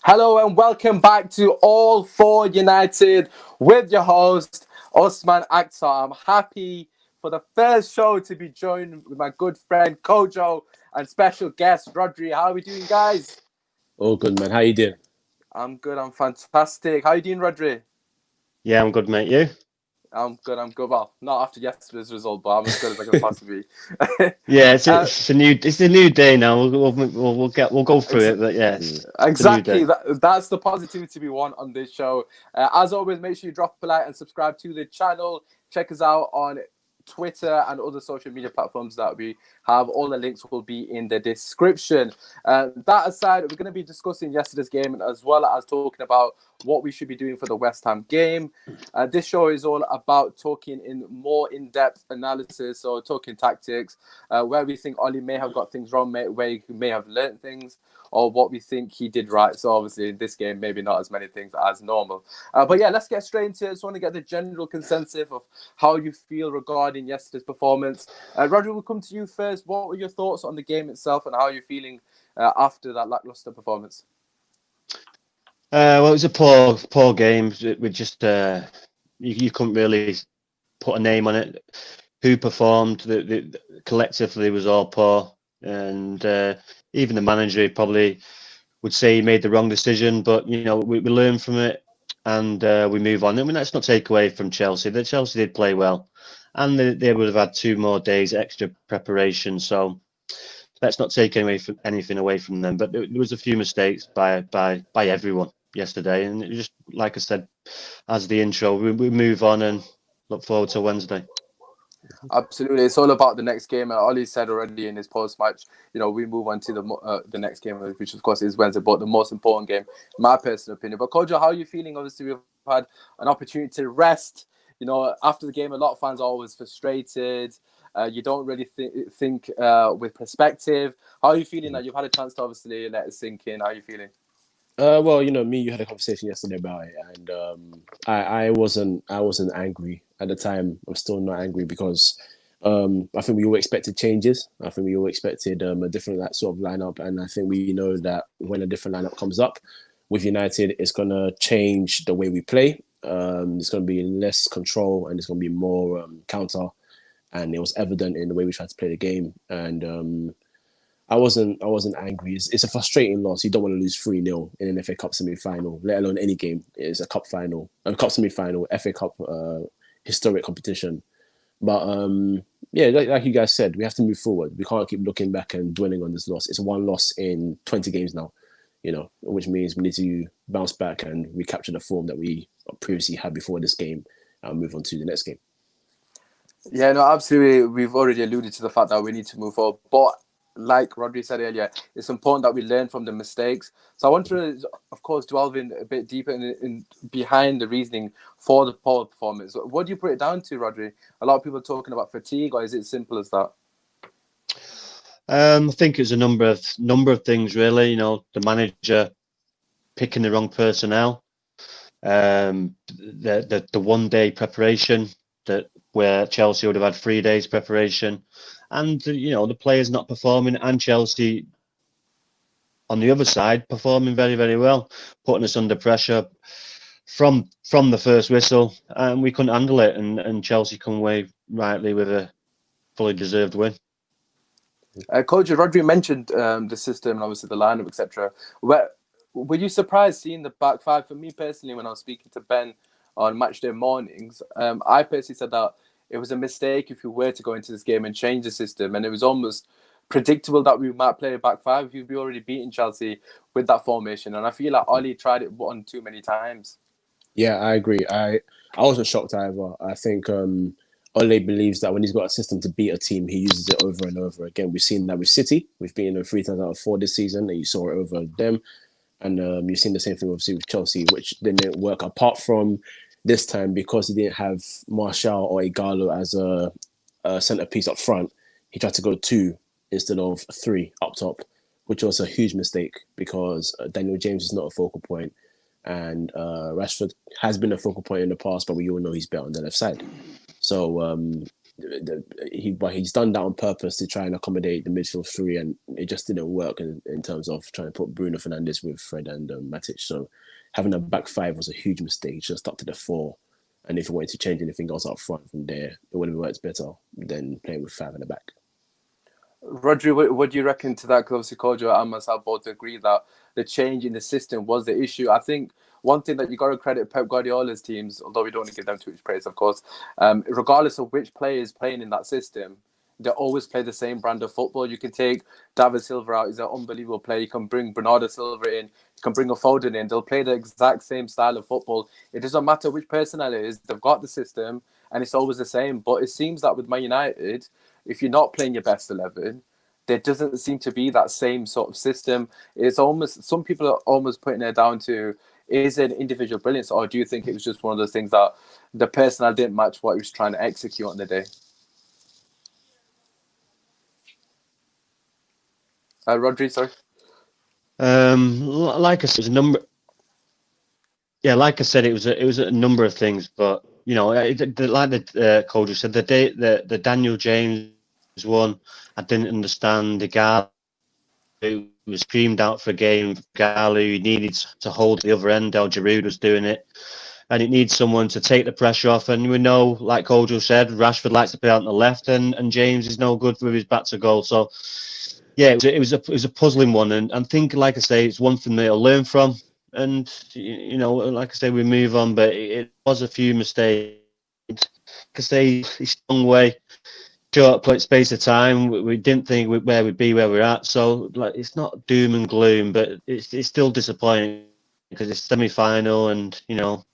Hello and welcome back to All for United with your host, Osman Akhtar. I'm happy for the first show to be joined with my good friend Kojo and special guest Rodri. How are we doing, guys? All good, man. How you doing? I'm good, I'm fantastic. How are you doing, Rodri? Yeah, I'm good, mate. You? I'm good, I'm good. Well, not after yesterday's result, but I'm as good as I can possibly be. Yeah, uh, it's a new day now. We'll go through ex- it, but yes, it's a new Exactly. day. That's the positivity we want on this show. As always, make sure you drop a like and subscribe to the channel. Check us out on Twitter and other social media platforms that we have. All the links will be in the description. That aside, we're going to be discussing yesterday's game as well as talking about what we should be doing for the West Ham game. This show is all about talking in more in-depth analysis, so talking tactics, where we think Ollie may have got things wrong, where he may have learned things, or what we think he did right. So obviously in this game, maybe not as many things as normal. But yeah, let's get straight into it. I just want to get the general consensus of how you feel regarding yesterday's performance. Roger, we'll come to you first. What were your thoughts on the game itself and how you're feeling after that lackluster performance? Well, it was a poor game. We just you couldn't really put a name on it. Who performed? Collectively was all poor, and even the manager probably would say he made the wrong decision. But we learn from it and we move on. I mean, let's not take away from Chelsea. The Chelsea did play well, and they would have had 2 more days extra preparation. So let's not take anything away from them. But there was a few mistakes by everyone yesterday, and it just like I said, as the intro, we move on and look forward to Wednesday. Absolutely, it's all about the next game. And Ollie said already in his post-match, we move on to the next game, which of course is Wednesday, but the most important game, in my personal opinion. But Kojo, how are you feeling? Obviously, we've had an opportunity to rest. After the game, a lot of fans are always frustrated. You don't really think with perspective. How are you feeling that you've had a chance to obviously let it sink in? How are you feeling? Well, you had a conversation yesterday about it, and I wasn't angry at the time. I'm still not angry because I think we all expected changes. I think we all expected a different sort of lineup, and I think we know that when a different lineup comes up with United, it's gonna change the way we play. There's gonna be less control, and there's gonna be more counter, and it was evident in the way we tried to play the game. And I wasn't angry. It's a frustrating loss. You don't want to lose 3-0 in an FA Cup semi-final, let alone any game. It's a cup final, a cup semi-final, FA Cup historic competition. But yeah, like you guys said, we have to move forward. We can't keep looking back and dwelling on this loss. It's one loss in 20 games now, which means we need to bounce back and recapture the form that we previously had before this game and move on to the next game. Yeah, no, absolutely. We've already alluded to the fact that we need to move forward, but like Rodri said earlier, it's important that we learn from the mistakes. So I want to, of course, delve in a bit deeper in behind the reasoning for the poor performance. What do you put it down to, Rodri? A lot of people are talking about fatigue, or is it simple as that? I think it's a number of things really. The manager picking the wrong personnel, the 1 day preparation where Chelsea would have had 3 days preparation, and the players not performing, and Chelsea on the other side performing very, very well, putting us under pressure from the first whistle, and we couldn't handle it, and Chelsea come away rightly with a fully deserved win. Coach Rodri mentioned the system and obviously the lineup, etc. Were you surprised seeing the back five? For me personally, when I was speaking to Ben on match day mornings, I personally said that it was a mistake if we were to go into this game and change the system, and it was almost predictable that we might play a back five. We've already beaten Chelsea with that formation, and I feel like Ollie tried it one too many times. Yeah, I agree. I wasn't shocked either. I think Ole believes that when he's got a system to beat a team, he uses it over and over again. We've seen that with City. We've beaten them 3 times out of 4 this season, and you saw it over them. And you've seen the same thing obviously with Chelsea, which didn't work apart from this time because he didn't have Martial or Igalo as a centerpiece up front. He tried to go 2 instead of 3 up top, which was a huge mistake because Daniel James is not a focal point. And Rashford has been a focal point in the past, but we all know he's better on the left side. So he's done that on purpose to try and accommodate the midfield three, and it just didn't work in terms of trying to put Bruno Fernandes with Fred and Matic. So having a back five was a huge mistake. He should have stuck to the four, and if he wanted to change anything else up front from there, it would have worked better than playing with five in the back. Rodri, what do you reckon to that? Because obviously Kojo and myself both agree that the change in the system was the issue. I think one thing that you got to credit Pep Guardiola's teams, although we don't want to give them too much praise, of course, regardless of which player is playing in that system, they always play the same brand of football. You can take David Silva out; he's an unbelievable player. You can bring Bernardo Silva in. You can bring a Foden in. They'll play the exact same style of football. It doesn't matter which personnel it is. They've got the system, and it's always the same. But it seems that with Man United, if you're not playing your best 11, there doesn't seem to be that same sort of system. It's almost, some people are almost putting it down to, is it individual brilliance, or do you think it was just one of those things that the personnel didn't match what he was trying to execute on the day? Rodri, sorry. Like I said, it was a number. Yeah, like I said, it was a number of things, but you know, like the coach said, the Daniel James one, I didn't understand. The guy who was screamed out for a game, guy who needed to hold the other end. El Giroud was doing it, and it needs someone to take the pressure off. And we know, like Kojo said, Rashford likes to play out on the left, and James is no good with his back to goal. So yeah, it was a puzzling one, and I think, like I say, it's one thing they'll learn from. And you know, like I say, we move on, but it was a few mistakes. Because it's a long way, short space of time. We didn't think where we'd be where we're at. So like, it's not doom and gloom, but it's still disappointing because it's semi-final, and you know,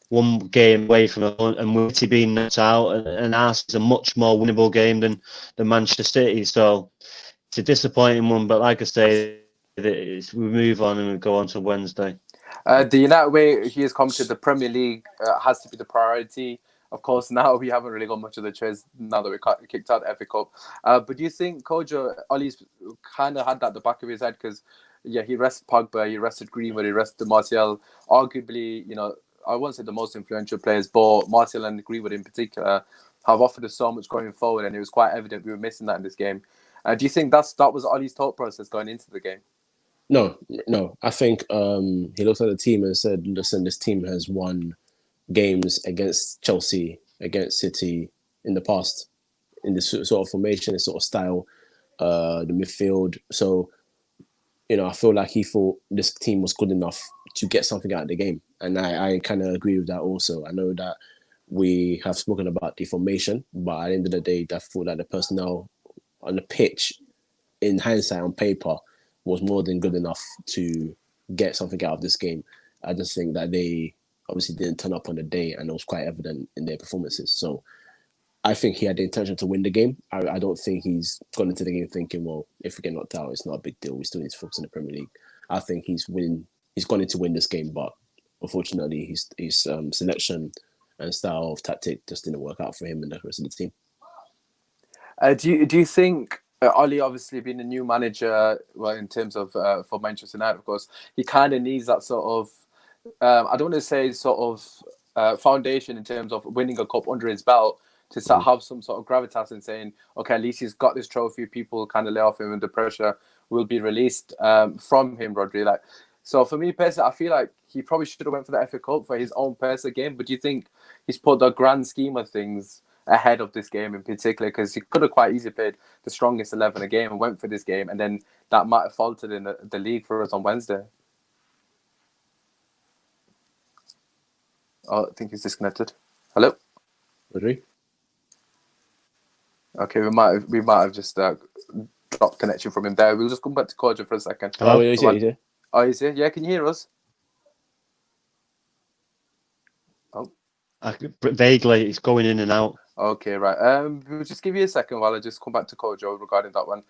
one game away from it, and City being knocked out, and ours is a much more winnable game than Manchester City. So it's a disappointing one, but like I say, we move on and we go on to Wednesday. The United way he has commented, the Premier League has to be the priority. Of course, now we haven't really got much of the choice now that we kicked out the FA Cup. But do you think Kojo, Ollie's kind of had that at the back of his head? Because, yeah, he rested Pogba, he rested Greenwood, he rested Martial. Arguably, you know, I won't say the most influential players, but Martial and Greenwood in particular have offered us so much going forward, and it was quite evident we were missing that in this game. Do you think that was Ollie's thought process going into the game? No. I think he looked at the team and said, listen, this team has won games against Chelsea, against City in the past, in this sort of formation, this sort of style, the midfield. So, you know, I feel like he thought this team was good enough to get something out of the game. And I kind of agree with that also. I know that we have spoken about the formation, but at the end of the day, I thought that the personnel on the pitch, in hindsight, on paper, was more than good enough to get something out of this game. I just think that they obviously didn't turn up on the day, and it was quite evident in their performances. So I think he had the intention to win the game. I don't think he's gone into the game thinking, well, if we get knocked out, it's not a big deal. We still need to focus on the Premier League. I think he's gone in to win this game, but unfortunately, his selection and style of tactic just didn't work out for him and the rest of the team. Do you think Ollie, obviously being a new manager, well, in terms of for Manchester United, of course, he kind of needs that sort of I don't want to say sort of foundation in terms of winning a cup under his belt to start have some sort of gravitas in saying, okay, at least he's got this trophy. People kind of lay off him, and the pressure will be released from him, Rodri. Like, so for me personally, I feel like he probably should have went for the FA Cup for his own personal game. But do you think he's put the grand scheme of things ahead of this game in particular? Because he could have quite easily played the strongest 11 a game and went for this game, and then that might have faltered in the league for us on Wednesday. Oh, I think he's disconnected. Hello? Rodri? Okay, we might have just dropped connection from him there. We'll just come back to Kojo for a second. Hello? He's here. Oh, he's here? Yeah, can you hear us? Oh. Vaguely, it's going in and out. Okay, right. We'll just give you a second while I just come back to Kojo regarding that one.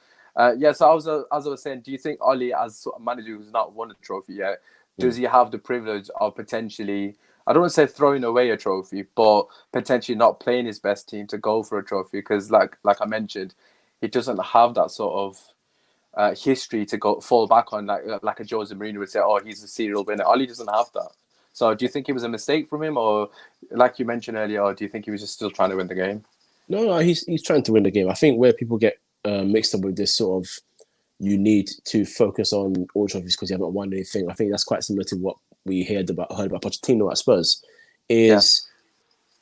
So as I was saying, do you think Ollie, as a manager who's not won a trophy yet, does he have the privilege of potentially, I don't want to say throwing away a trophy, but potentially not playing his best team to go for a trophy? Because like I mentioned, he doesn't have that sort of history to fall back on, like a Jose Mourinho would say, oh, he's a serial winner. Ollie doesn't have that. So do you think it was a mistake from him, or like you mentioned earlier, or do you think he was just still trying to win the game? No, he's trying to win the game. I think where people get mixed up with this sort of, you need to focus on all trophies because you haven't won anything. I think that's quite similar to what we heard about Pochettino at Spurs. Is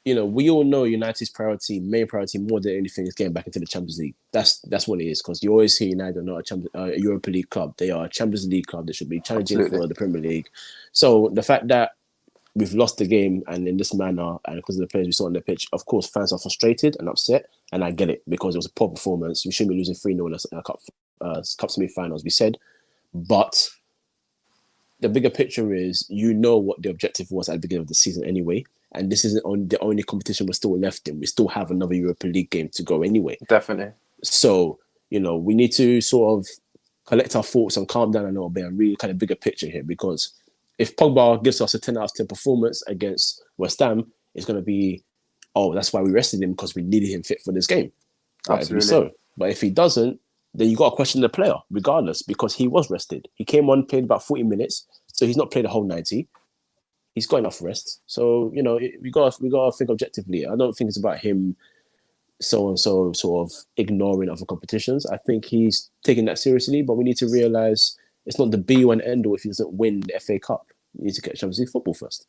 we all know United's main priority more than anything is getting back into the Champions League. That's what it is, because you always hear United are not a Europa League club. They are a Champions League club. They should be challenging for the Premier League. So the fact that we've lost the game and in this manner, and because of the players we saw on the pitch, of course, fans are frustrated and upset, and I get it because it was a poor performance. You shouldn't be losing 3-0 in a cup semi-finals, we said. But the bigger picture is, what the objective was at the beginning of the season anyway, and this isn't the only competition we're still left in. We still have another Europa League game to go anyway. Definitely. So, we need to sort of collect our thoughts and calm down a little bit and really kind of bigger picture here, because if Pogba gives us a 10 out of 10 performance against West Ham, it's going to be, that's why we rested him, because we needed him fit for this game. Absolutely. So, but if he doesn't, then you got to question the player regardless, because he was rested. He came on, played about 40 minutes, so he's not played the whole 90. He's got enough rest. So, we got to think objectively. I don't think it's about him so sort of ignoring other competitions. I think he's taking that seriously, but we need to realise it's not the be-all and end-all if he doesn't win the FA Cup. You need to get Champions League football first.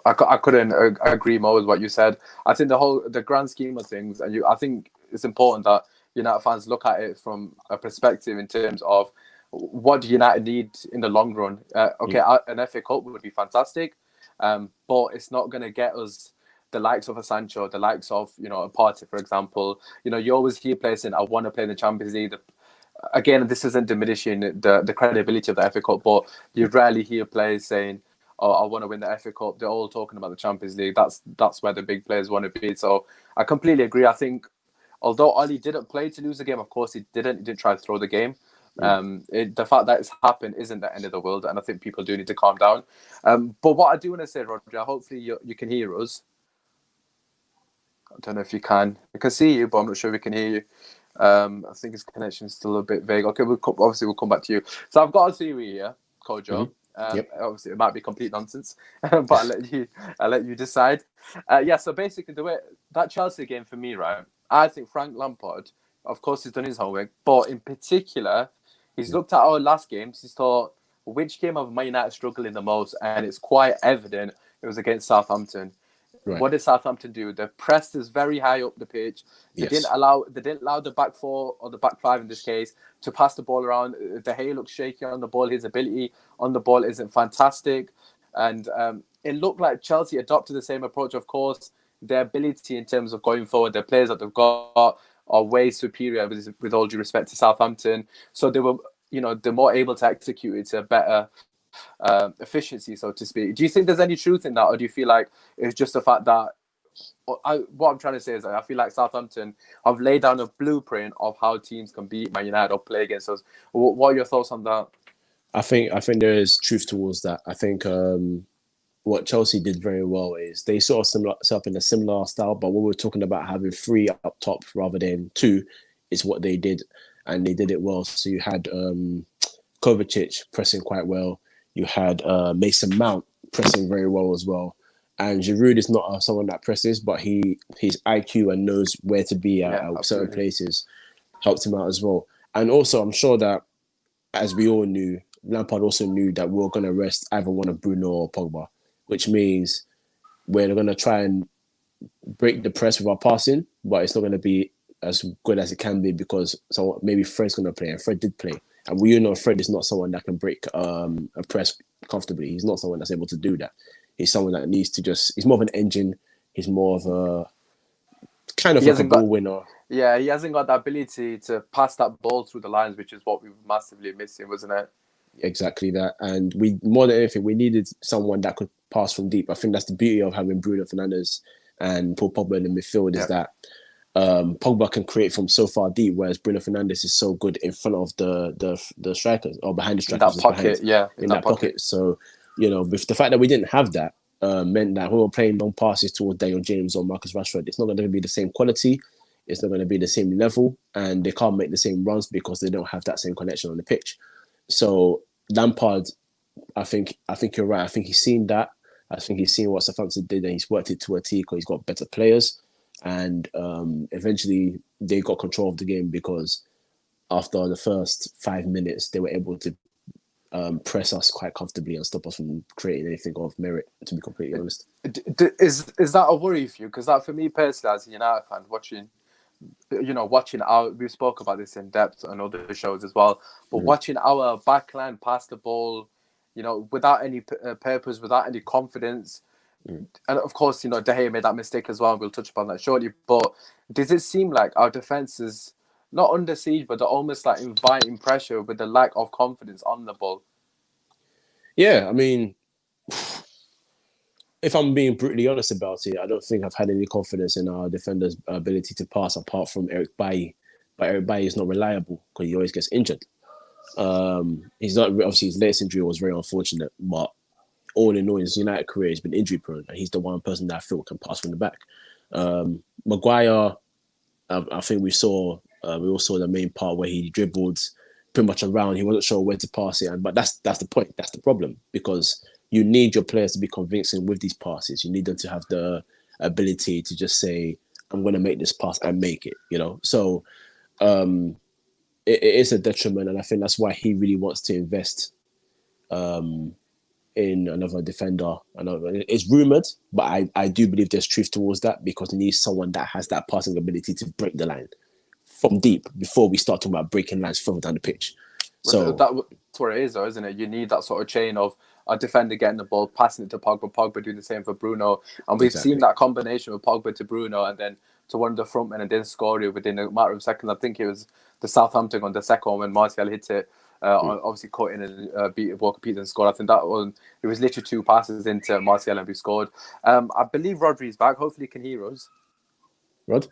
I couldn't agree more with what you said. I think the grand scheme of things, and I think it's important that United fans look at it from a perspective in terms of what do United need in the long run. An FA Cup would be fantastic, but it's not going to get us the likes of a Sancho, the likes of a Partey, for example. You always hear players saying, "I want to play in the Champions League." Again, this isn't diminishing the credibility of the FA Cup, but you rarely hear players saying, "Oh, I want to win the FA Cup." They're all talking about the Champions League. That's where the big players want to be. So I completely agree. I think although Oli didn't play to lose the game, of course he didn't try to throw the game. The fact that it's happened isn't the end of the world, and I think people do need to calm down. But what I do want to say, Roger, hopefully you can hear us. I don't know if you can. I can see you, but I'm not sure we can hear you. I think his connection is still a bit vague. Okay, we'll come back to you. So I've got a theory here, Kojo. Obviously, it might be complete nonsense, but I'll let you decide. So basically, the way that Chelsea game for me, right? I think Frank Lampard, of course, he's done his homework, but in particular, he's looked at our last games. He's thought, which game of Man United struggling the most, and it's quite evident it was against Southampton. Right. What did Southampton do? They pressed us very high up the pitch. They didn't allow the back four or the back five in this case to pass the ball around. De Gea looks shaky on the ball. His ability on the ball isn't fantastic, and it looked like Chelsea adopted the same approach. Of course, their ability in terms of going forward, the players that they've got are way superior with all due respect to Southampton. So they were, they're more able to execute it to a better efficiency, so to speak. Do you think there's any truth in that, or do you feel like it's just the fact that what I'm trying to say is that I feel like Southampton have laid down a blueprint of how teams can beat Man United or play against us? What are your thoughts on that? I think there is truth towards that. I think what Chelsea did very well is they sort of set up in a similar style, but when we're talking about having 3 up top rather than 2, is what they did, and they did it well. So you had Kovacic pressing quite well. You had Mason Mount pressing very well as well. And Giroud is not someone that presses, but his IQ and knows where to be at certain places helped him out as well. And also, I'm sure that, as we all knew, Lampard also knew that we were going to rest either one of Bruno or Pogba, which means we're going to try and break the press with our passing, but it's not going to be as good as it can be because maybe Fred's going to play, and Fred did play. And we all know Fred is not someone that can break a press comfortably. He's not someone that's able to do that. He's someone that needs to he's more of an engine. He's more of a kind of like a ball winner. Yeah, he hasn't got the ability to pass that ball through the lines, which is what we were massively missing, wasn't it? Exactly that. And we, more than anything, we needed someone that could pass from deep. I think that's the beauty of having Bruno Fernandes and Paul Pogba in the midfield is that Pogba can create from so far deep, whereas Bruno Fernandes is so good in front of the strikers or behind the strikers. In that pocket, in that pocket. So, with the fact that we didn't have that, meant that when we were playing long passes towards Daniel James or Marcus Rashford, it's not going to be the same quality, it's not going to be the same level, and they can't make the same runs because they don't have that same connection on the pitch. So Lampard, I think you're right. I think he's seen that. I think he's seen what Southampton did, and he's worked it to a T because he's got better players. and eventually they got control of the game because after the first 5 minutes, they were able to press us quite comfortably and stop us from creating anything of merit, to be completely honest. Is that a worry for you? Because that, for me personally, as a United fan, watching our, we spoke about this in depth on other shows as well, but watching our backline pass the ball, without any purpose, without any confidence, and of course, De Gea made that mistake as well. We'll touch upon that shortly. But does it seem like our defense is not under siege, but they're almost like inviting pressure with the lack of confidence on the ball? Yeah, I mean, if I'm being brutally honest about it, I don't think I've had any confidence in our defenders' ability to pass apart from Eric Bailly. But Eric Bailly is not reliable because he always gets injured. He's not, obviously his latest injury was very unfortunate, but all in all, his United career has been injury prone, and he's the one person that I feel can pass from the back. Maguire, I think we all saw the main part where he dribbled pretty much around. He wasn't sure where to pass it, but that's the point. That's the problem, because you need your players to be convincing with these passes. You need them to have the ability to just say, "I'm going to make this pass and make it." So it is a detriment, and I think that's why he really wants to invest in another defender. I know it's rumored, but I do believe there's truth towards that, because he needs someone that has that passing ability to break the line from deep before we start talking about breaking lines further down the pitch. So that's where it is, though, isn't it? You need that sort of chain of a defender getting the ball, passing it to Pogba doing the same for Bruno, and we've seen that combination of Pogba to Bruno and then to one of the front men and then score it within a matter of seconds. I think it was the Southampton on the second one when Martial hit it. Obviously cut in and beat Walker Peters and scored. I think it was literally 2 passes into Martial and we scored. I believe Rodri's back. Hopefully he can hear us. Rod?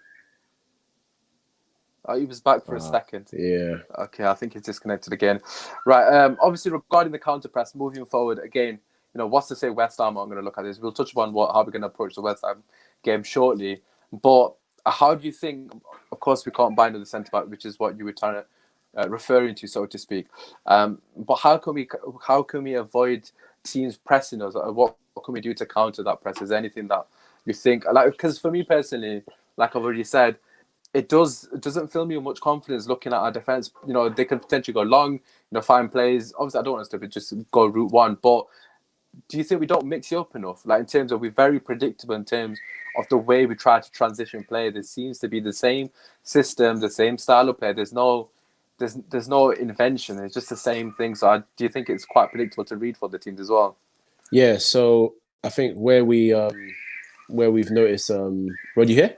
He was back for a second. Yeah. Okay, I think he's disconnected again. Right. Obviously, regarding the counter press, moving forward again, what's to say West Ham aren't going to look at this? We'll touch upon how we're going to approach the West Ham game shortly. But how do you think? Of course, we can't buy another centre back, which is what you were trying to referring to, so to speak. But how can we avoid teams pressing us? What can we do to counter that press? Is there anything that you think? Because for me personally, like I've already said, it doesn't fill me with much confidence looking at our defense. They can potentially go long, find plays. Obviously, I don't want us to just go route one, but do you think we don't mix it up enough? Like, in terms of, we're very predictable in terms of the way we try to transition play. There seems to be the same system, the same style of play. There's no invention. It's just the same thing. So do you think it's quite predictable to read for the teams as well? Yeah. So I think where we've noticed, Rod, you here?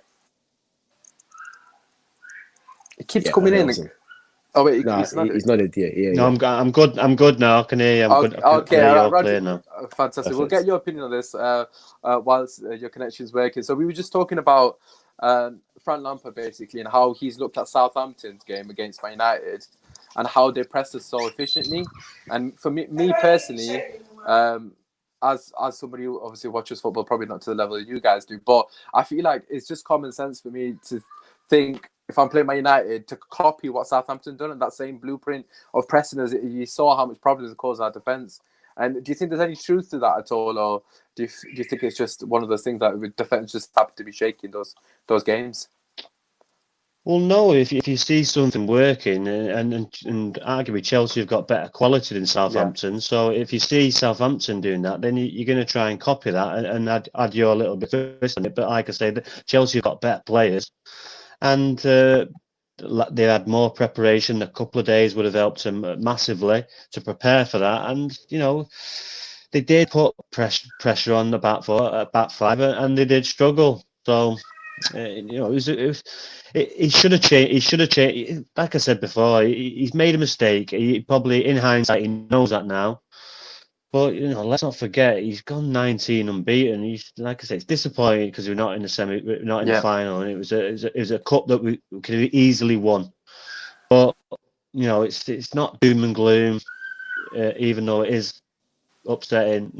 It keeps coming in. Awesome. Oh wait, he's nodded. Yeah. No, I'm good. I'm good now. I can hear you. Okay, Roger, now. Fantastic. Perfect. We'll get your opinion on this whilst your connection is working. So we were just talking about Frank Lampard basically, and how he's looked at Southampton's game against Man United and how they pressed us so efficiently. And for me personally, as somebody who obviously watches football, probably not to the level you guys do, but I feel like it's just common sense for me to think, if I'm playing Man United, to copy what Southampton done and that same blueprint of pressing us. You saw how much problems it caused our defence. And do you think there's any truth to that at all, or do you think it's just one of those things that with defence just happen to be shaking those games? Well, no. If you see something working, and arguably Chelsea have got better quality than Southampton, yeah. So if you see Southampton doing that, then you're going to try and copy that and add your little bit of twist on it. But like I say, Chelsea have got better players, and they had more preparation. A couple of days would have helped them massively to prepare for that. And they did put pressure on the back five, and they did struggle. So he should have changed. He should have changed. Like I said before, he's made a mistake. He probably, in hindsight, he knows that now. But let's not forget, he's gone 19 unbeaten. He's, like I say, it's disappointing because we're not in the the final, and it was a cup that we could have easily won. But it's not doom and gloom, even though it is not upsetting,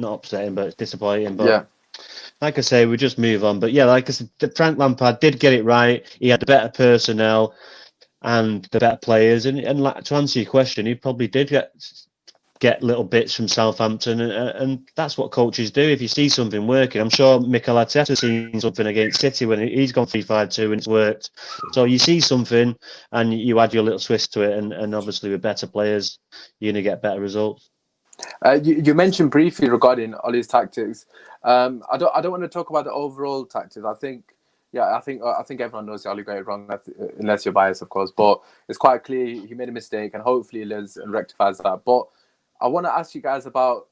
but it's disappointing. But like I say, we just move on. But like I said, Frank Lampard did get it right. He had the better personnel and the better players, and to answer your question, he probably did get get little bits from Southampton, and that's what coaches do. If you see something working, I'm sure Mikel Arteta's seen something against City when he's gone 3-5-2 and it's worked. So you see something and you add your little twist to it, and obviously with better players, you're going to get better results. You mentioned briefly regarding Ollie's tactics. I don't want to talk about the overall tactics. I think everyone knows Ollie got it wrong, unless you're biased, of course. But it's quite clear he made a mistake, and hopefully he learns and rectifies that. But I want to ask you guys about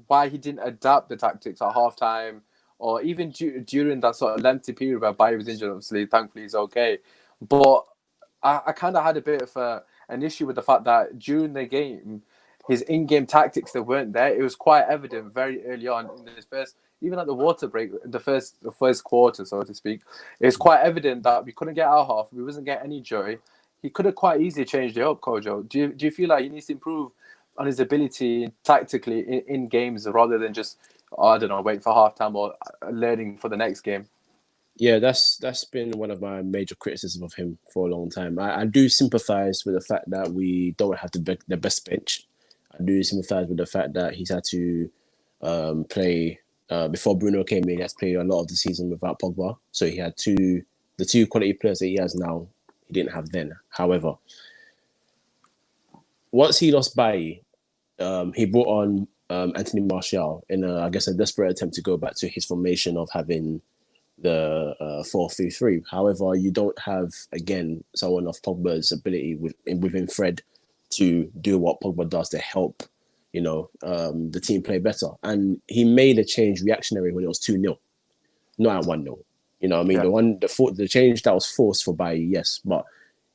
why he didn't adapt the tactics at halftime, or even during that sort of lengthy period where Bailly was injured. Obviously, thankfully he's okay. But I kind of had a bit of an issue with the fact that during the game, his in-game tactics that weren't there. It was quite evident very early on in this first, even at the water break, the first quarter, so to speak. It was quite evident that we couldn't get our half. We wasn't getting any joy. He could have quite easily changed it up, Kojo. Do you feel like he needs to improve on his ability tactically in games rather than just, waiting for halftime or learning for the next game? Yeah, that's been one of my major criticisms of him for a long time. I do sympathise with the fact that we don't have the best bench. I do sympathise with the fact that he's had to play before Bruno came in. He has played a lot of the season without Pogba, so he had the two quality players that he has now. He didn't have then. However, once he lost Bailly, he brought on Anthony Martial in a desperate attempt to go back to his formation of having the 4-3-3. However, you don't have again someone of Pogba's ability within Fred to do what Pogba does to help, the team play better. And he made a change reactionary when it was 2-0, not at 1-0. You know what I mean? Yeah. The change that was forced for Bailly, yes, but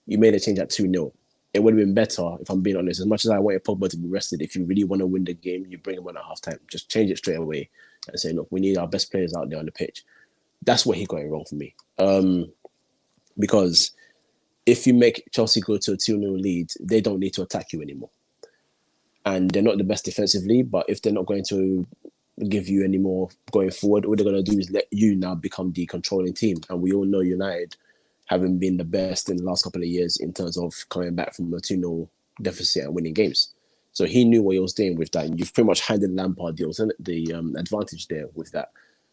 you made a change at 2-0. It would have been better, if I'm being honest. As much as I wanted Pogba to be rested, if you really want to win the game, you bring him on at halftime. Just change it straight away and say, look, we need our best players out there on the pitch. That's what he got it wrong for me. Because if you make Chelsea go to a 2-0 lead, they don't need to attack you anymore. And they're not the best defensively, but if they're not going to give you any more going forward, all they're going to do is let you now become the controlling team. And we all know United haven't been the best in the last couple of years in terms of coming back from a 2-0 deficit and winning games. So he knew what he was doing with that. And you've pretty much handed Lampard the advantage there with that.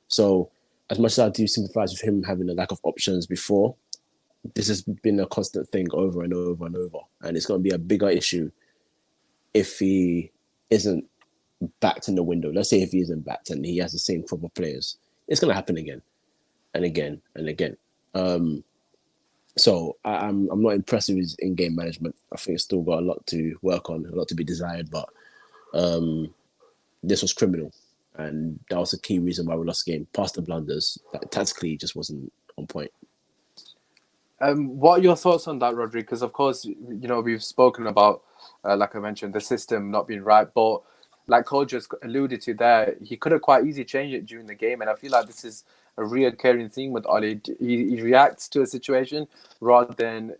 So as much as I do sympathise with him having a lack of options before, this has been a constant thing over and over and over. And it's going to be a bigger issue if he isn't backed in the window. Let's say if he isn't backed and he has the same proper players, it's going to happen again and again and again. So I'm not impressed with his in-game management. I think it's still got a lot to work on, a lot to be desired, but this was criminal. And that was a key reason why we lost the game. Past the blunders, tactically just wasn't on point. What are your thoughts on that, Rodri? Because, of course, we've spoken about, like I mentioned, the system not being right. But like Cole just alluded to there, he could have quite easily changed it during the game. And I feel like this is a reoccurring theme with Ollie. He reacts to a situation rather than,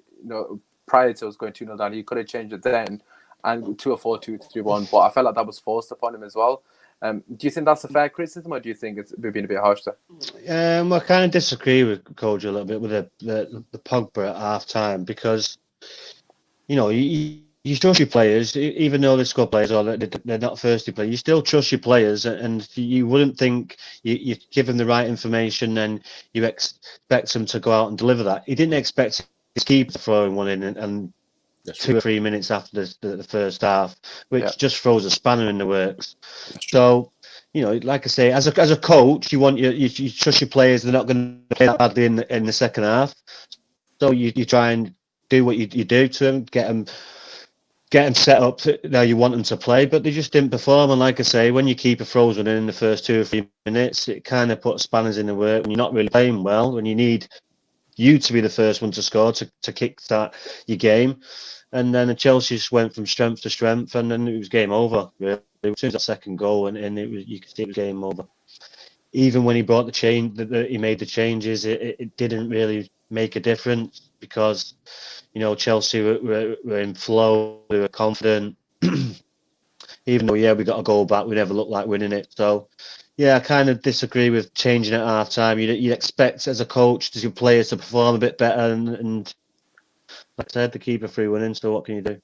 prior to us going 2-0 down, he could have changed it then and to a 4-2-3-1. But I felt like that was forced upon him as well. Do you think that's a fair criticism, or do you think we're being a bit harsh there? I kind of disagree with Coach a little bit with the Pogba at half time, because you trust your players, even though they're squad players or they're not first-team players. You still trust your players, and you wouldn't think you give them the right information and you expect them to go out and deliver that. He didn't expect his keeper throwing one in and 2 or 3 minutes after the first half, which just throws a spanner in the works. So, like I say, as a coach, you trust your players; they're not going to play that badly in the second half. So you try and do what you do to them, get them set up now you want them to play, but they just didn't perform. And like I say, when you keep a frozen in the first 2 or 3 minutes, it kind of puts spanners in the work when you're not really playing well, when you need you to be the first one to score to kick-start your game. And then Chelsea just went from strength to strength, and then it was game over. Really. As soon as that second goal, and you could see it was game over. Even when he brought the change, he made the changes, it didn't really make a difference, because Chelsea were in flow, they were confident. Even though we got a goal back, we never looked like winning it. So I kind of disagree with changing at half time. You'd expect as a coach your players to perform a bit better, and like I said, the keeper free winning. So what can you do?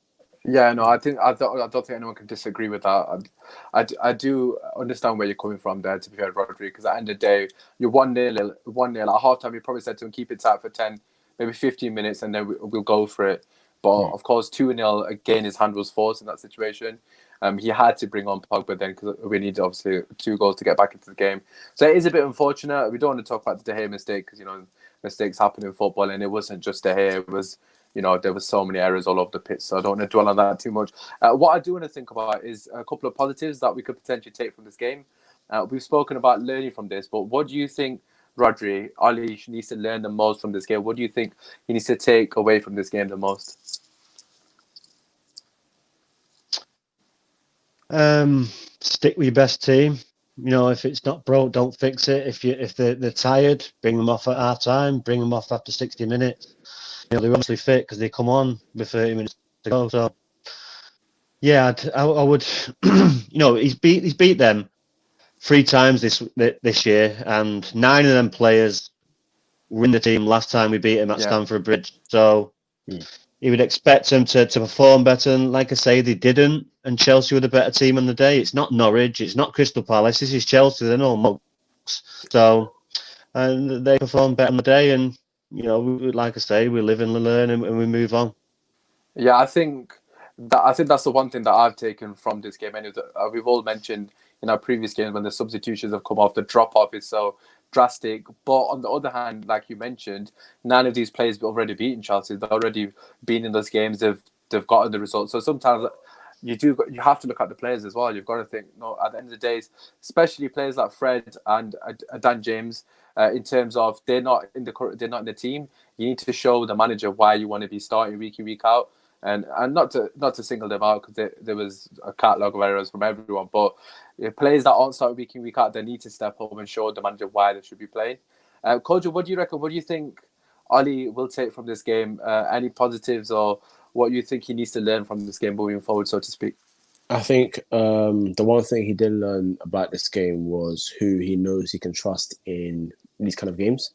Yeah, no, I don't think anyone can disagree with that. I do understand where you're coming from there. To be fair, Rodri, because at the end of the day, you're 1-0, 1-0 at half time. You probably said to him, keep it tight for 10, maybe 15 minutes, and then we'll go for it. But of course, 2-0 again, his hand was forced in that situation. He had to bring on Pogba then because we need obviously 2 goals to get back into the game. So it is a bit unfortunate. We don't want to talk about the De Gea mistake because mistakes happen in football, and it wasn't just De Gea. It was there was so many errors all over the pitch, so I don't want to dwell on that too much. What I do want to think about is a couple of positives that we could potentially take from this game. We've spoken about learning from this, but what do you think Rodri, Ali needs to learn the most from this game? What do you think he needs to take away from this game the most? Stick with your best team. If it's not broke, don't fix it. If they're tired, bring them off at half time. Bring them off after 60 minutes. They're obviously fit because they come on with 30 minutes to go. So yeah, I would. He's beat them 3 times this year, and 9 of them players were in the team last time we beat him at Stamford Bridge. So you would expect them to perform better. And like I say, they didn't. And Chelsea were the better team on the day. It's not Norwich. It's not Crystal Palace. This is Chelsea. They're no mugs. So, and they performed better on the day. And, like I say, we live and learn and we move on. Yeah, I think that's the one thing that I've taken from this game. And we've all mentioned in our previous games when the substitutions have come off, the drop-off is so drastic. But on the other hand, like you mentioned, none of these players have already beaten Chelsea. They've already been in those games. They've gotten the results. So sometimes you have to look at the players as well. You've got to think, at the end of the day, especially players like Fred and Dan James, in terms of they're not in the team. You need to show the manager why you want to be starting week in, week out. And not to single them out because there was a catalogue of errors from everyone, but players that aren't starting week in, week out, they need to step up and show the manager why they should be playing. Kojo, what do you reckon? What do you think Ali will take from this game? Any positives or what you think he needs to learn from this game moving forward, so to speak? I think the one thing he did learn about this game was who he knows he can trust in these kind of games.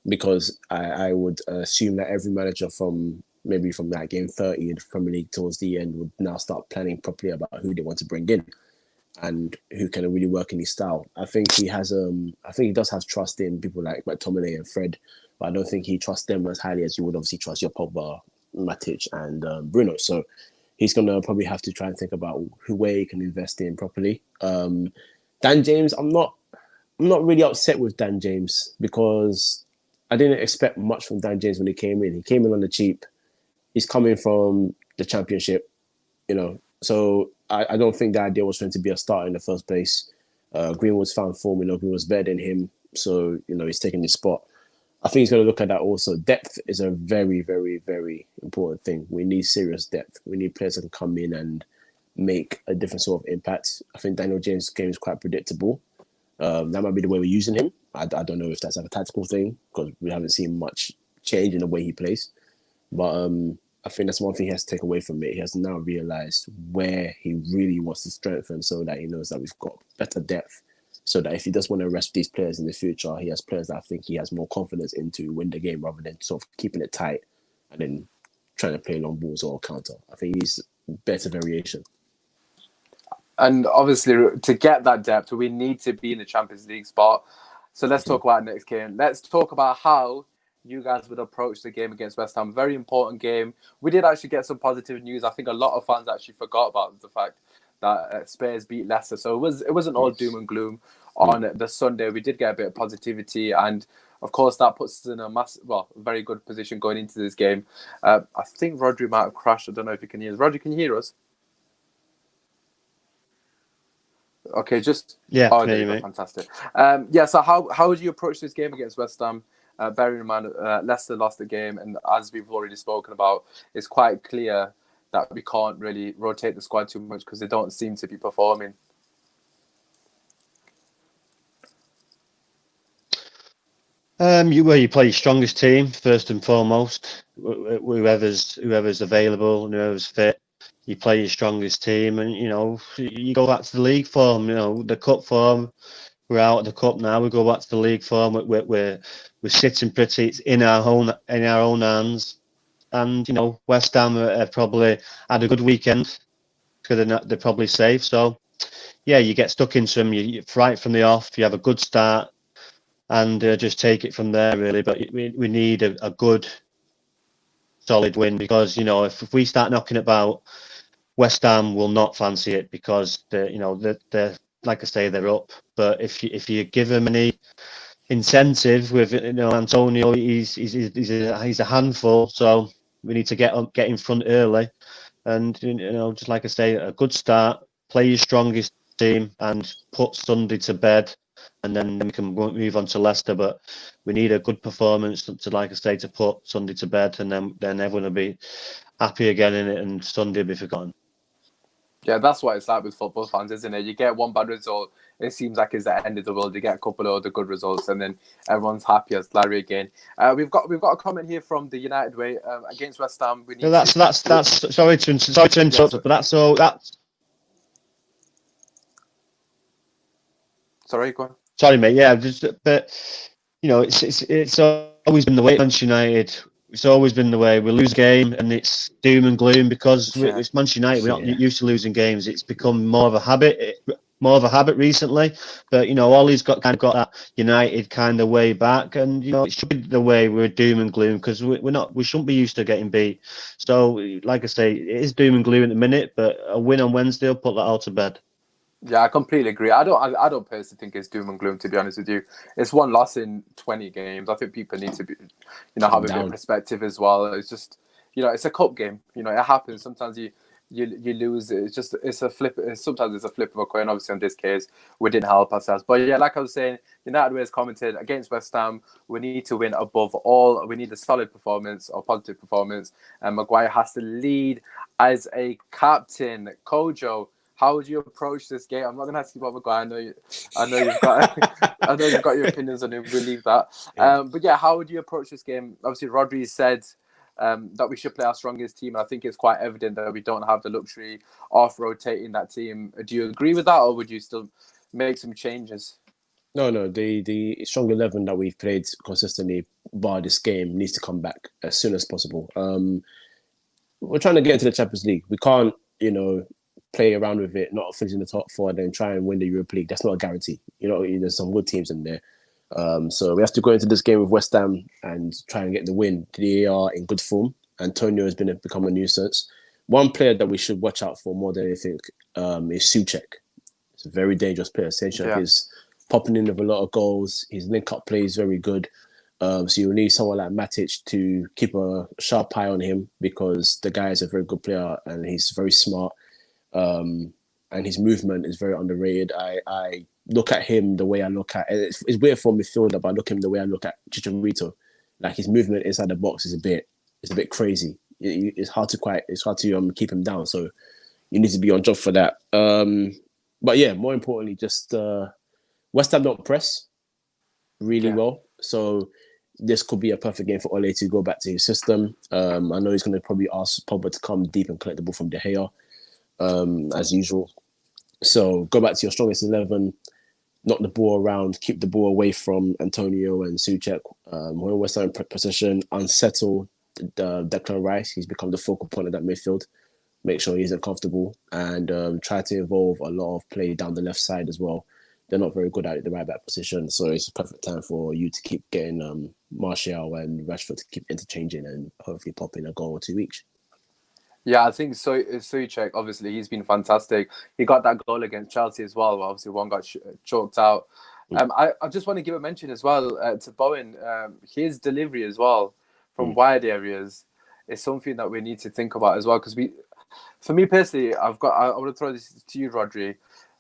Because I would assume that every manager from that game 30 in the Premier League towards the end would now start planning properly about who they want to bring in and who can really work in his style. I think he does have trust in people like McTominay and Fred, but I don't think he trusts them as highly as you would obviously trust your Pogba, Matic and Bruno. So he's going to probably have to try and think about where he can invest in properly. Dan James, I'm not really upset with Dan James because I didn't expect much from Dan James when he came in. He came in on the cheap. He's coming from the Championship, so I don't think the idea was for him to be a starter in the first place. Greenwood's found form, Greenwood's better than him, so, he's taking his spot. I think he's going to look at that also. Depth is a very, very, very important thing. We need serious depth. We need players that can come in and make a different sort of impact. I think Daniel James' game is quite predictable. That might be the way we're using him. I don't know if that's a tactical thing because we haven't seen much change in the way he plays. But I think that's one thing he has to take away from it. He has now realised where he really wants to strengthen so that he knows that we've got better depth. So that if he does want to rest these players in the future, he has players that I think he has more confidence in to win the game rather than sort of keeping it tight and then trying to play long balls or counter. I think he's better variation. And obviously, to get that depth, we need to be in the Champions League spot. So let's talk about next game. Let's talk about how you guys would approach the game against West Ham. Very important game. We did actually get some positive news. I think a lot of fans actually forgot about the fact that Spurs beat Leicester. So it wasn't all doom and gloom on the Sunday. We did get a bit of positivity, and of course that puts us in a very good position going into this game. I think Rodri might have crashed. I don't know if you can hear us. Rodri, can you hear us? Okay, there you go. Fantastic. So how would you approach this game against West Ham? Bearing in mind Leicester lost the game, and as we've already spoken about, it's quite clear that we can't really rotate the squad too much because they don't seem to be performing. You play your strongest team first and foremost. Whoever's available and whoever's fit, you play your strongest team, and you go back to the league form. The cup form. We're out of the cup now. We go back to the league form. We're sitting pretty. It's in our own hands. and West Ham have probably had a good weekend because they're probably safe. So yeah, you get stuck into them. You right from the off. You have a good start, and just take it from there really. But we need a good, solid win because if we start knocking about, West Ham will not fancy it because they're like I say, they're up. But if you give them any incentive with Antonio, he's a handful. So we need to get in front early, and just like I say, a good start, play your strongest team, and put Sunday to bed, and then we can move on to Leicester. But we need a good performance to like I say, to put Sunday to bed, and then everyone will be happy again in it, and Sunday will be forgotten. Yeah, that's what it's like with football fans, isn't it? You get one bad result, it seems like it's the end of the world. You get a couple of other good results, and then everyone's happy as Larry again. We've got a comment here from the United Way against West Ham. We need that's sorry to interrupt, but that's all. Sorry, go on. Sorry, mate. Yeah, but it's always been the way at Manchester United. It's always been the way. We lose a game and it's doom and gloom because it's Manchester United. We're not used to losing games. It's become more of a habit. Recently, but Ollie's got that United kind of way back, and it should be the way we're doom and gloom because we shouldn't be used to getting beat. So, like I say, it is doom and gloom at the minute, but a win on Wednesday will put that all to bed. Yeah, I completely agree. I don't personally think it's doom and gloom, to be honest with you. It's one loss in 20 games. I think people need to be, have a bit of perspective as well. It's just, it's a cup game. It happens. Sometimes you lose. It's a flip. Sometimes it's a flip of a coin. Obviously, in this case, we didn't help ourselves. But yeah, like I was saying, United has commented against West Ham. We need to win above all. We need a solid performance or positive performance. And Maguire has to lead as a captain. Kojo, how would you approach this game? I'm not going to ask you about Maguire. I know you've got your opinions on him. We'll leave that. But yeah, how would you approach this game? Obviously, Rodri said that we should play our strongest team. I think it's quite evident that we don't have the luxury of rotating that team. Do you agree with that, or would you still make some changes? No. The strong 11 that we've played consistently bar this game needs to come back as soon as possible. We're trying to get into the Champions League. We can't, play around with it, not finish in the top four, then try and win the Europa League. That's not a guarantee. There's some good teams in there. So we have to go into this game with West Ham and try and get the win. They are in good form. Antonio has become a nuisance. One player that we should watch out for more than anything is Souček. It's a very dangerous player. Souček is popping in with a lot of goals. His link-up play is very good. So you'll need someone like Matic to keep a sharp eye on him because the guy is a very good player and he's very smart. And his movement is very underrated. I look at him the way I look at it's weird for a midfielder, but I look at him the way I look at Chicharito. Like his movement inside the box is a bit crazy. It's hard to keep him down. So you need to be on job for that. But yeah, more importantly, just West Ham don't press really well. So this could be a perfect game for Ole to go back to his system. I know he's going to probably ask Pogba to come deep and collect the ball from De Gea. As usual. So go back to your strongest 11, knock the ball around, keep the ball away from Antonio and Souček. When West Ham in possession, unsettle Declan Rice. He's become the focal point of that midfield. Make sure he isn't comfortable and try to involve a lot of play down the left side as well. They're not very good at the right back position, so it's a perfect time for you to keep getting Martial and Rashford to keep interchanging and hopefully pop in a goal or two each. Yeah, I think Souček, obviously, he's been fantastic. He got that goal against Chelsea as well. Obviously, one got choked out. I just want to give a mention as well to Bowen. His delivery as well from wide areas is something that we need to think about as well. Because for me personally, I want to throw this to you, Rodri.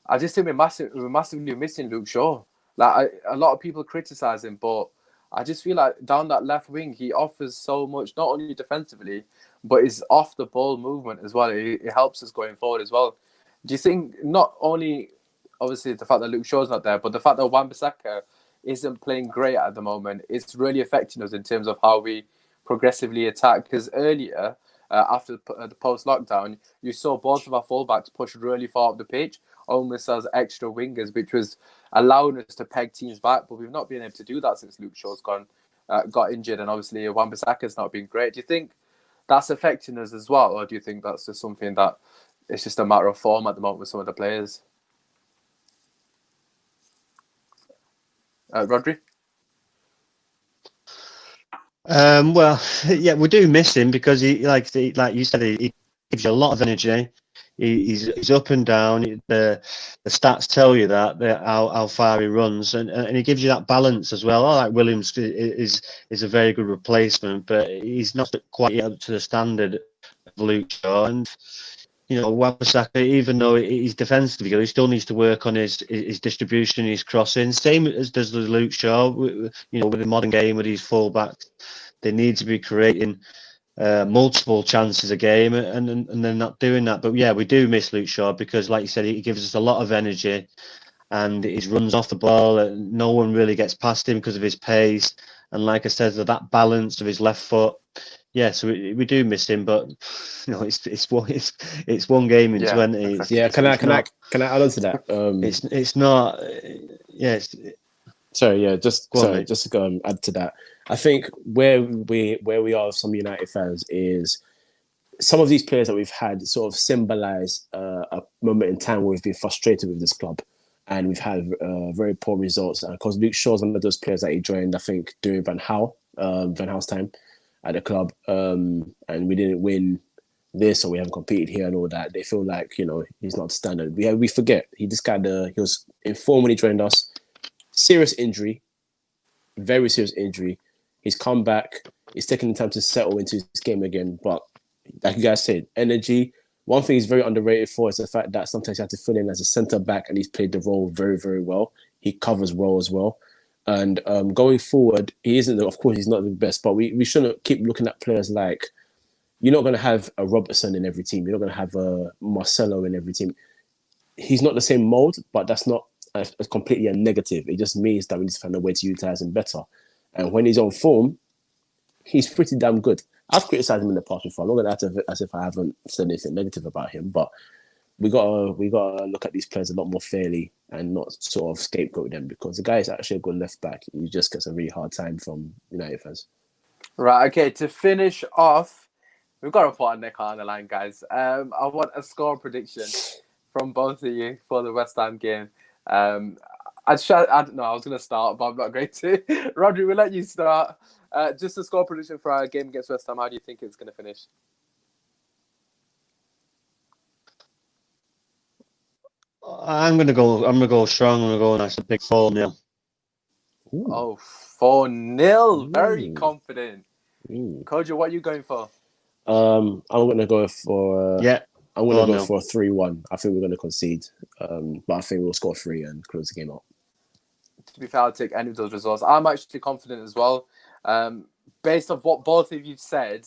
I just think we're massively missing Luke Shaw. A lot of people criticize him, but I just feel like down that left wing, he offers so much, not only defensively, but his off the ball movement as well. It helps us going forward as well. Do you think not only, obviously, the fact that Luke Shaw's not there, but the fact that Wan-Bissaka isn't playing great at the moment, it's really affecting us in terms of how we progressively attack? Because earlier, after the post-lockdown, you saw both of our fullbacks push really far up the pitch, almost as extra wingers, which was allowing us to peg teams back. But we've not been able to do that since Luke Shaw's got injured, and obviously Wan-Bissaka's not been great. Do you think that's affecting us as well, or do you think that's just something that it's just a matter of form at the moment with some of the players? Rodri? Well, yeah, we do miss him because he, like you said, he gives you a lot of energy. He's up and down. The stats tell you that how far he runs, and he gives you that balance as well. Like Williams is a very good replacement, but he's not quite up to the standard of Luke Shaw. And Wan-Bissaka, even though he's defensively good, he still needs to work on his distribution, his crossing. Same as does Luke Shaw. With the modern game with these fullbacks, they need to be creating multiple chances a game, and they're not doing that. But yeah, we do miss Luke Shaw because, like you said, he gives us a lot of energy, and he runs off the ball. No one really gets past him because of his pace, and like I said, that balance of his left foot. Yeah, so we do miss him, but it's one game in 20. Can I add on to that? It's not. Yes. Sorry, yeah, just to add to that. I think where we are with some United fans is some of these players that we've had sort of symbolise a moment in time where we've been frustrated with this club, and we've had very poor results. Because Luke Shaw's one of those players that he joined, I think, during Van Gaal's time at the club, and we didn't win this, or we haven't competed here and all that. They feel like he's not standard. We forget he was in form when he joined us. Serious injury, very serious injury. He's come back. He's taking the time to settle into his game again. But like you guys said, energy. One thing he's very underrated for is the fact that sometimes you have to fill in as a centre back, and he's played the role very, very well. He covers well as well. And going forward, he isn't. Of course, he's not the best, but we shouldn't keep looking at players like. You're not going to have a Robertson in every team. You're not going to have a Marcelo in every team. He's not the same mold, but that's not completely a negative. It just means that we need to find a way to utilize him better. And when he's on form, he's pretty damn good. I've criticized him in the past before. I'm not going to act as if I haven't said anything negative about him, but we gotta look at these players a lot more fairly and not sort of scapegoat them, because the guy is actually a good left back. He just gets a really hard time from United fans. Right. Okay. To finish off, we've got to put our neck on the line, guys. I want a score prediction from both of you for the West Ham game. I don't know. I was going to start, but I'm not going to. Rodri, we'll let you start. Just a score prediction for our game against West Ham. How do you think it's going to finish? I'm gonna go strong. I'm gonna go nice, a big 4-0. Oh, 4-0. Very confident. Kojo, what are you going for? I'm gonna go for I'm gonna go for a 3-1. I think we're gonna concede, but I think we'll score 3 and close the game out. To be fair, I'll take any of those results. I'm actually confident as well. Based on what both of you said,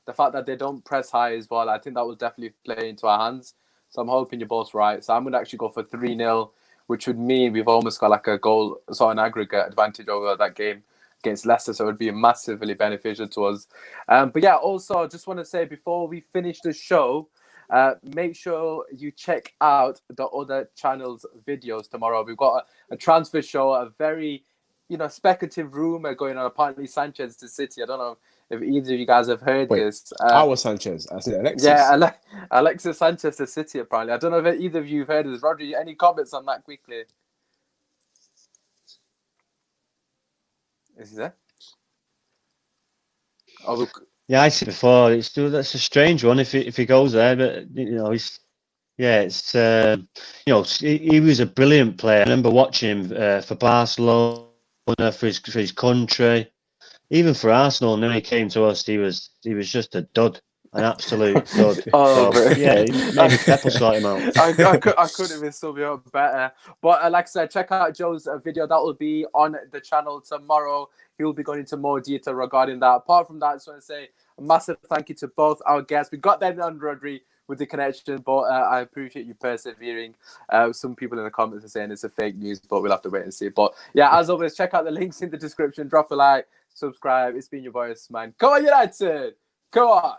the fact that they don't press high as well, I think that will definitely play into our hands. So I'm hoping you're both right. So I'm going to actually go for 3-0, which would mean we've almost got like a goal, an aggregate advantage over that game against Leicester. So it would be massively beneficial to us. But yeah, also, I just want to say before we finish the show, make sure you check out the other channels' videos tomorrow. We've got a transfer show, a very, speculative rumor going on. Apparently, Sanchez to City. I don't know if either of you guys have heard this. Our Sanchez, I said Alexis. Yeah, Alexis Sanchez to City, apparently. I don't know if either of you have heard of this. Rodri, any comments on that quickly? Is he there? Oh, look. Yeah, I said before, that's a strange one if he goes there, but he was a brilliant player. I remember watching him for Barcelona, for his country, even for Arsenal. And then he came to us, he was just a dud, an absolute dud. Maybe Pep will sort him out. I couldn't even sum it up better. But like I said, check out Joe's video. That will be on the channel tomorrow. He'll be going into more detail regarding that. Apart from that, I just want to say a massive thank you to both our guests. We got them on, Rodri, with the connection, but I appreciate you persevering. Some people in the comments are saying it's a fake news, but we'll have to wait and see. But yeah, as always, check out the links in the description. Drop a like, subscribe. It's been your voice, man. Come on, United! Come on!